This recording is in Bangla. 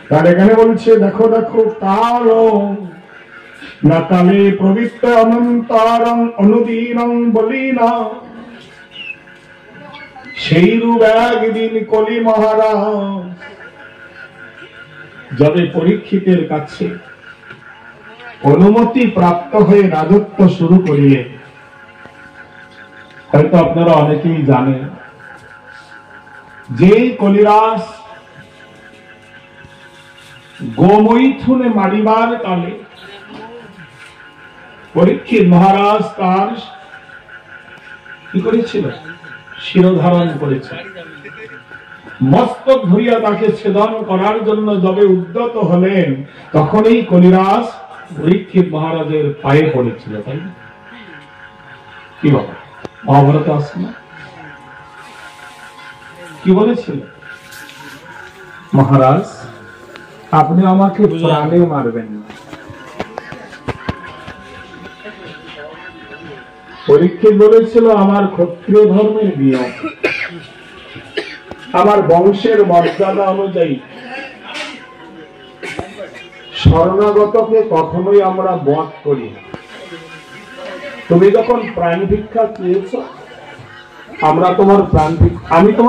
তার এখানে বলছে দেখো দেখো কাল না কালে প্রবৃত্ত অনন্তরং অনুদীনং বলি না সেই রূপ একদিন কলি মহারাজ যাবে পরীক্ষিতের কাছে অনুমতি প্রাপ্ত হয়ে রাজত্ব শুরু করিলে। হয়তো আপনারা অনেকেই জানেন যে কলিরাজ গোমৈথুনে মারিবার কালে পরীক্ষিত মহারাজ তার কি করেছিল? শিরোধারণ করেছিল। মস্তক ধরিয়া তাকে ছেদন করার জন্য যবে উদ্যত হলেন তখনই কলিরাজ পরীক্ষিত মহারাজের পায়ে পড়েছিল। তাই না? কি বাবা মহাভারত আছে না? কি বলেছিল? মহারাজ আপনি আমাকে প্রাণে মারবেন না। পরীক্ষিত বলেছিল আমার ক্ষত্রিয় ধর্মের নিয়ম, আমার বংশের মর্যাদা অনুযায়ী শরণাগতকে কখনোই আমরা বধ করি না। তুমি যখন প্রাণ ভিক্ষা চেয়েছ আমরা তোমার প্রাণ ভিক্ষা, আমি তোমার